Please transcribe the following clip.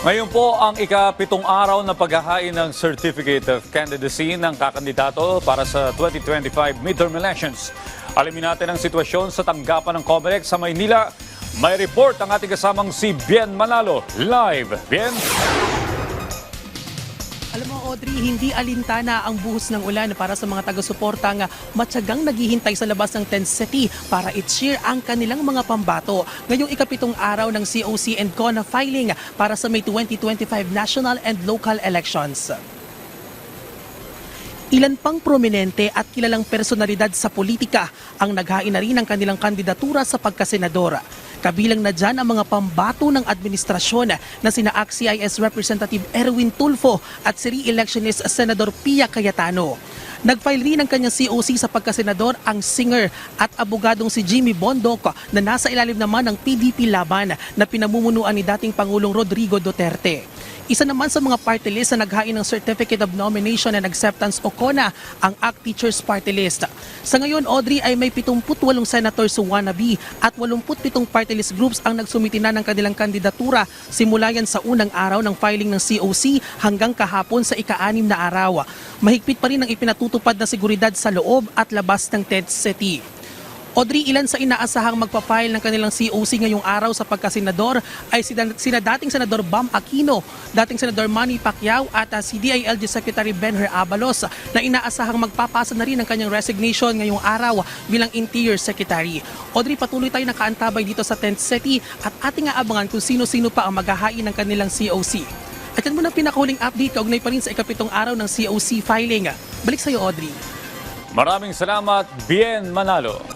Ngayon po ang ika-7 araw na paghahain ng Certificate of Candidacy ng kakandidato para sa 2025 midterm elections. Alamin natin ang sitwasyon sa tanggapan ng COMELEC sa Maynila. May report ang ating kasamang si Bien Manalo. Live, Bien! Alam mo, Audrey, hindi alintana ang buhos ng ulan para sa mga taga-suportang matyagang naghihintay sa labas ng tent city para i-cheer ang kanilang mga pambato. Ngayong ika-7 araw ng COC and CONA filing para sa May 2025 national and local elections. Ilan pang prominente at kilalang personalidad sa politika ang naghain na rin ng kanilang kandidatura sa pagkasenador. Kabilang na dyan ang mga pambato ng administrasyon na sina ACT-CIS Representative Erwin Tulfo at si re-electionist Senador Pia Cayetano. Nag-file rin ang kanyang COC sa pagkasenador ang singer at abogadong si Jimmy Bondoc na nasa ilalim naman ng PDP laban na pinamumunuan ni dating Pangulong Rodrigo Duterte. Isa naman sa mga party list na naghain ng Certificate of Nomination and Acceptance o CONA ang ACT Teachers Party List. Sa ngayon, Audrey, ay may 78 senators wannabe at 87 party list groups ang nagsumiti na ng kanilang kandidatura simula yan sa unang araw ng filing ng COC hanggang kahapon sa ika-6 na araw. Mahigpit pa rin ang ipinatutupad na seguridad sa loob at labas ng tent city. Audrey, ilan sa inaasahang magpa-file ng kanilang COC ngayong araw sa pagkasenador ay sina dating Senador Bam Aquino, dating Senador Manny Pacquiao at si DILG Secretary Benher Abalos na inaasahang magpapasa na rin ng kanyang resignation ngayong araw bilang Interior Secretary. Audrey, patuloy tayo nakaantabay dito sa tent city at ating aabangan kung sino-sino pa ang maghahain ng kanilang COC. At yan muna ang pinakahuling update kaugnay pa rin sa ika-7 araw ng COC filing. Balik sa iyo, Audrey. Maraming salamat, Bien Manalo.